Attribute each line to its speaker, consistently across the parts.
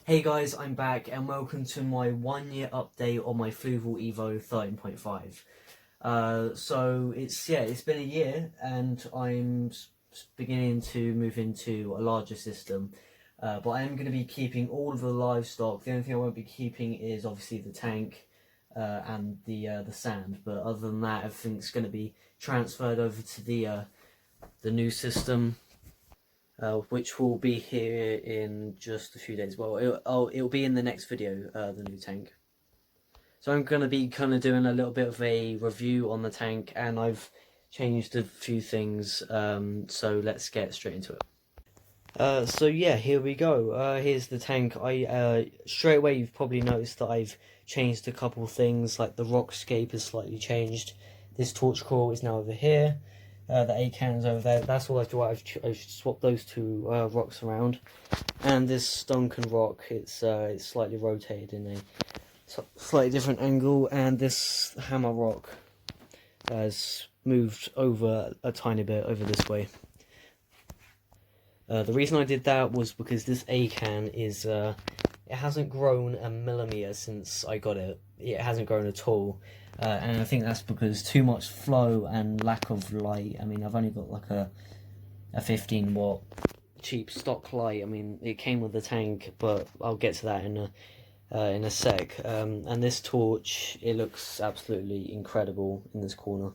Speaker 1: Hey guys, I'm back and welcome to my 1 year update on my Fluval Evo 13.5. So it's been a year and I'm beginning to move into a larger system. But I am going to be keeping all of the livestock. The only thing I won't be keeping is obviously the tank and the sand. But other than that, everything's going to be transferred over to the new system. Which will be here in just a few days. Well, it'll be in the next video, the new tank. So I'm going to be kind of doing a little bit of a review on the tank, and I've changed a few things, so let's get straight into it. So yeah, here we go. Here's the tank. Straight away you've probably noticed that I've changed a couple things, like the rockscape has slightly changed. This torch coral is now over here. The A cann's over there. That's all I've done. I've swapped those two rocks around, and this Duncan rock, it's slightly rotated in a slightly different angle, and this hammer rock has moved over a tiny bit over this way. The reason I did that was because this A can is it hasn't grown a millimeter since I got it. It hasn't grown at all. And I think that's because too much flow and lack of light. I mean, I've only got like a 15 watt cheap stock light. I mean, it came with the tank, but I'll get to that in a sec. And this torch, it looks absolutely incredible in this corner.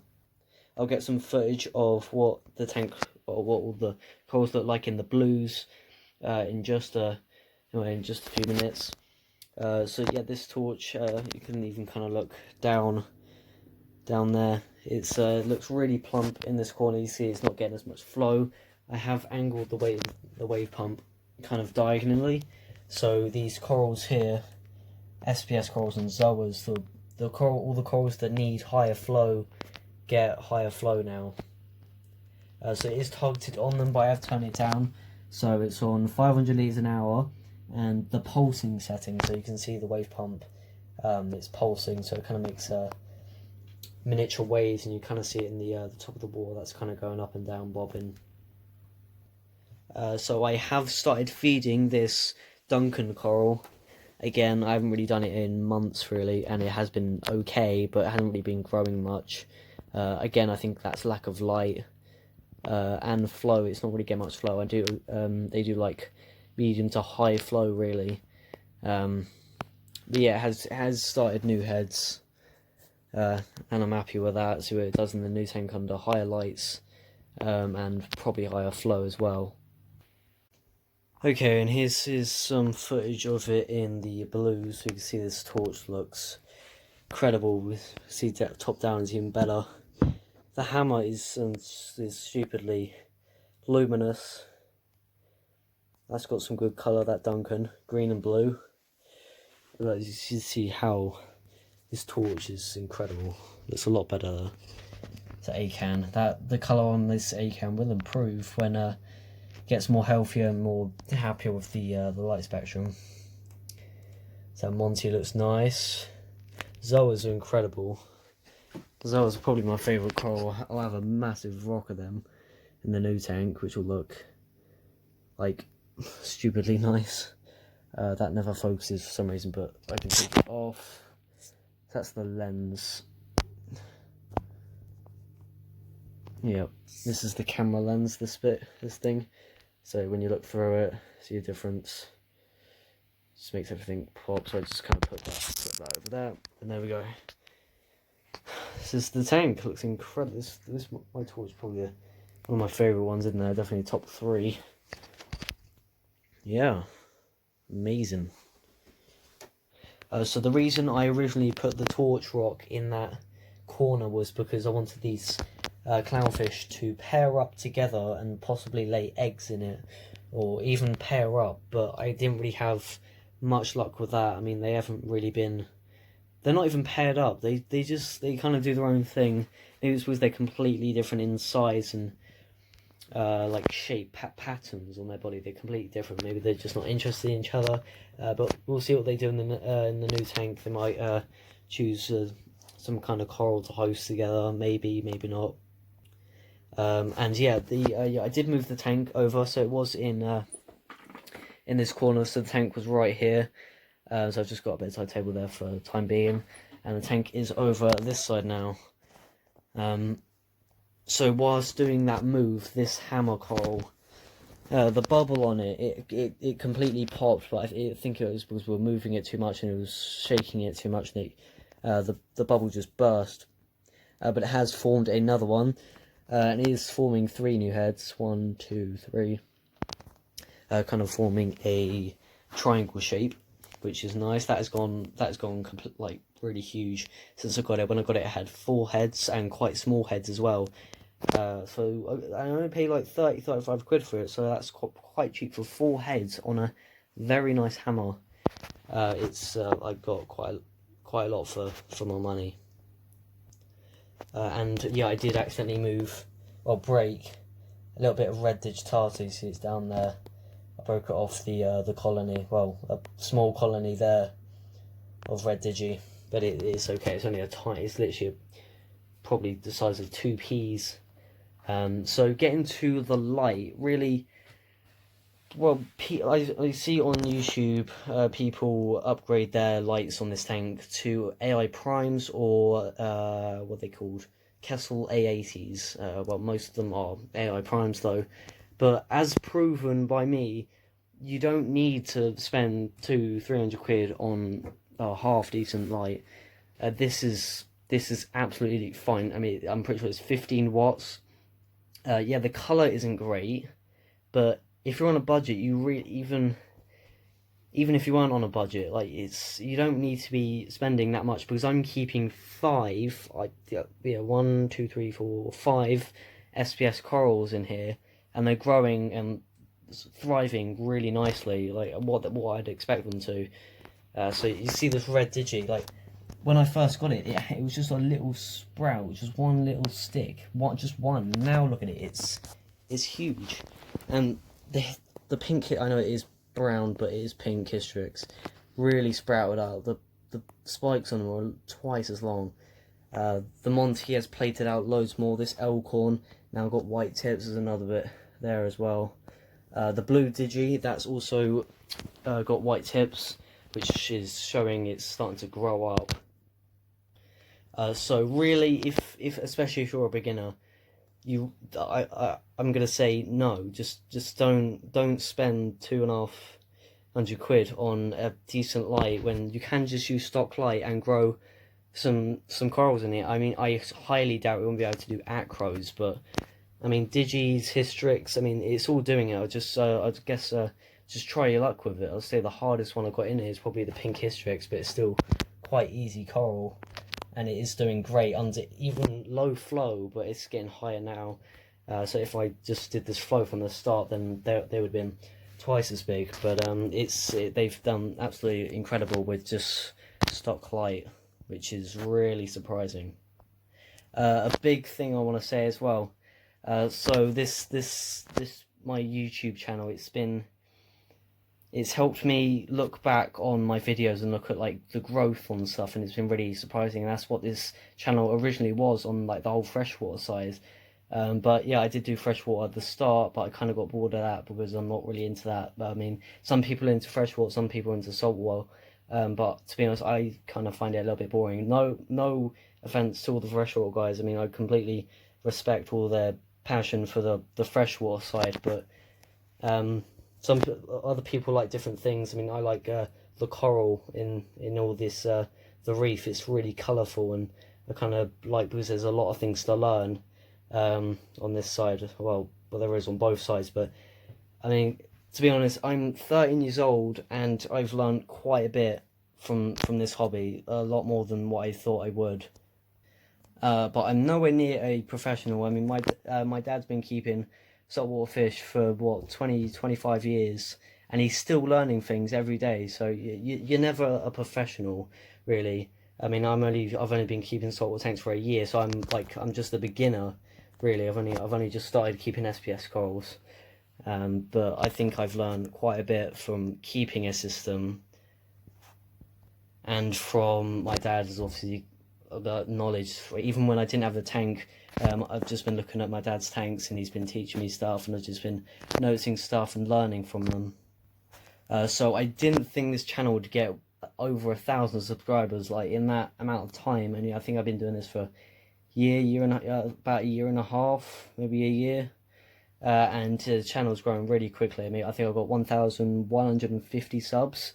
Speaker 1: I'll get some footage of what the tank, or what all the corals look like in the blues in just a few minutes. So yeah, this torch, you can even kind of look down there. It's looks really plump in this corner. You see it's not getting as much flow. I have angled the wave pump kind of diagonally, so these corals here, SPS corals and zoas, all the corals that need higher flow get higher flow now. So it is targeted on them, but I have turned it down, so it's on 500 litres an hour and the pulsing setting, so you can see the wave pump, it's pulsing, so it kind of makes miniature waves, and you kind of see it in the top of the water that's kind of going up and down, bobbing. So I have started feeding this Duncan coral. Again, I haven't really done it in months really, and it has been okay, but it hasn't really been growing much. Again, I think that's lack of light and flow. It's not really getting much flow. They do like medium to high flow really. But yeah, it has started new heads. And I'm happy with that. See what it does in the new tank under higher lights, and probably higher flow as well. Okay, and here's some footage of it in the blues. So you can see this torch looks incredible. See that top down is even better. The hammer is stupidly luminous. That's got some good colour, that Duncan, green and blue. But you can see how this torch is incredible. Looks a lot better to A-can. The colour on this A-can will improve when it gets more healthier and more happier with the light spectrum. So Monty looks nice. Zoas are incredible. Zoas are probably my favourite coral. I'll have a massive rock of them in the new tank, which will look like stupidly nice. That never focuses for some reason, but I can take it off. That's the lens. Yeah, this is the camera lens, this thing. So when you look through it, see a difference. Just makes everything pop, so I just kind of put that over there, and there we go. This is the tank. It looks incredible. My torch is probably one of my favourite ones in there, definitely top 3. Yeah, amazing. So the reason I originally put the torch rock in that corner was because I wanted these clownfish to pair up together and possibly lay eggs in it, or even pair up, but I didn't really have much luck with that. I mean, they haven't really been, they're not even paired up, they kind of do their own thing. Maybe it's because they're completely different in size and like shape, patterns on their body. They're completely different. Maybe they're just not interested in each other, but we'll see what they do in the new tank. They might choose some kind of coral to host together, maybe not. And yeah, I did move the tank over, so it was in in this corner, so the tank was right here. So I've just got a bedside table there for the time being, and the tank is over this side now. So whilst doing that move, this hammer coral, the bubble on it completely popped, but I think it was because we were moving it too much and it was shaking it too much, and the bubble just burst. But it has formed another one, and it is forming 3 new heads, 1, 2, 3, kind of forming a triangle shape, which is nice. That has gone like really huge since I got it. When I got it, it had 4 heads and quite small heads as well. So I only paid like 35 quid for it, so that's quite cheap for 4 heads on a very nice hammer. I got quite a lot for my money. And yeah, I did accidentally break a little bit of red digitate. You see it's down there. I broke it off the colony, well, a small colony there of red digi, but it's okay. It's only it's literally probably the size of 2 peas. So getting to the light, really, well, I see on YouTube people upgrade their lights on this tank to AI primes or what they called Kessel A80s. Well, most of them are AI primes though, but as proven by me, you don't need to spend 200-300 quid on a half decent light. This is absolutely fine. I mean, I'm pretty sure it's 15 watts. Yeah, the color isn't great, but if you're on a budget, even if you weren't on a budget, like you don't need to be spending that much, because I'm keeping 5, 1, 2, 3, 4, 5 SPS corals in here, and they're growing and thriving really nicely, like what I'd expect them to. So you see this red digi, like when I first got it, it was just a little sprout, just one little stick, just one. Now look at it, it's huge, and the pink, I know it is brown, but it is pink hystrix, really sprouted out. The spikes on them are twice as long. The Monty has plated out loads more. This Elkhorn now got white tips. There's another bit there as well. The blue digi, that's also got white tips, which is showing it's starting to grow up. So really, if especially if you're a beginner, I'm gonna say no. Just don't spend 250 quid on a decent light when you can just use stock light and grow some corals in it. I mean, I highly doubt we won't be able to do acros, but I mean, digis, hystrix, I mean, it's all doing it. I guess just try your luck with it. I'll say the hardest one I got in here is probably the pink hystrix, but it's still quite easy coral. And it is doing great under even low flow, but it's getting higher now. So if I just did this flow from the start, then they would have been twice as big. But they've done absolutely incredible with just stock light, which is really surprising. A big thing I want to say as well. So this my YouTube channel, it's helped me look back on my videos and look at like the growth on stuff, and it's been really surprising. And that's what this channel originally was, on like the whole freshwater side. But yeah, I did do freshwater at the start, but I kind of got bored of that because I'm not really into that. But I mean, some people are into freshwater, some people are into saltwater. But to be honest, I kind of find it a little bit boring. No offense to all the freshwater guys. I mean, I completely respect all their passion for the freshwater side, but some other people like different things. I mean, I like the coral in all this, the reef. It's really colourful, and I kind of like, because there's a lot of things to learn on this side. Well, there is on both sides, but I mean, to be honest, I'm 13 years old, and I've learned quite a bit from this hobby, a lot more than what I thought I would. But I'm nowhere near a professional. I mean, my dad's been keeping saltwater fish for what, 25 years, and he's still learning things every day. So you're never a professional, really. I mean, I've only been keeping saltwater tanks for a year, so I'm just a beginner, really. I've only just started keeping SPS corals, but I think I've learned quite a bit from keeping a system, and from my dad's obviously the knowledge. Even when I didn't have a tank, I've just been looking at my dad's tanks, and he's been teaching me stuff, and I've just been noticing stuff and learning from them. So I didn't think this channel would get over 1,000 subscribers like in that amount of time, and I think I've been doing this for about a year and a half, maybe a year. And the channel's growing really quickly. I mean, I think I've got 1,150 subs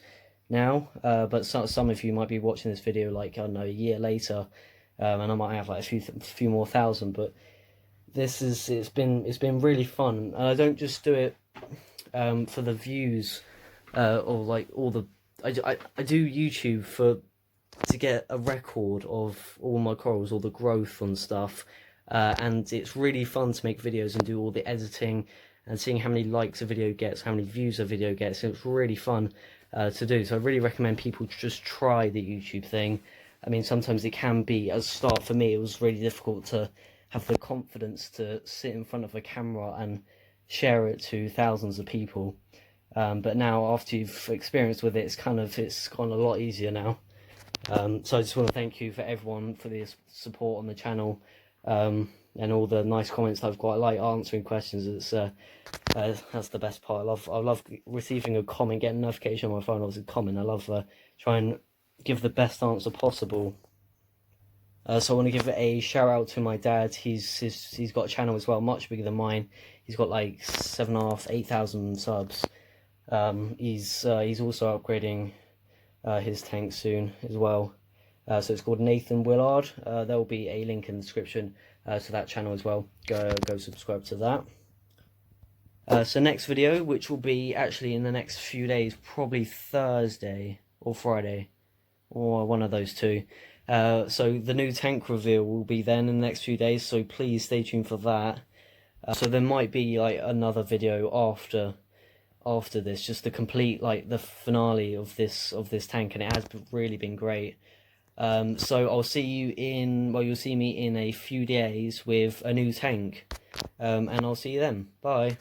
Speaker 1: now, but some of you might be watching this video like, I don't know, a year later, and I might have like a few more thousand. But it's been really fun, and I don't just do it for the views, or like all the I do YouTube to get a record of all my corals, all the growth and stuff. And it's really fun to make videos and do all the editing and seeing how many likes a video gets, how many views a video gets. It's really fun to do. So I really recommend people just try the YouTube thing. I mean, sometimes it can be, as a start for me, it was really difficult to have the confidence to sit in front of a camera and share it to thousands of people. But now, after you've experienced with it, it's gone a lot easier now. So I just want to thank you for everyone for the support on the channel. And all the nice comments I've got. I like answering questions. It's that's the best part. I love receiving a comment, getting a notification on my phone. Obviously, comment. I love trying to give the best answer possible. So I want to give a shout out to my dad. He's got a channel as well, much bigger than mine. He's got like 7,500, 8,000 subs. He's also upgrading his tank soon as well. So it's called Nathan Willard. There will be a link in the description to that channel as well. Go subscribe to that. So next video, which will be actually in the next few days, probably Thursday or Friday, or one of those two. So the new tank reveal will be then in the next few days, so please stay tuned for that. So there might be like another video after this, just to complete like the finale of this tank, and it has really been great. So you'll see me in a few days with a new tank, and I'll see you then. Bye.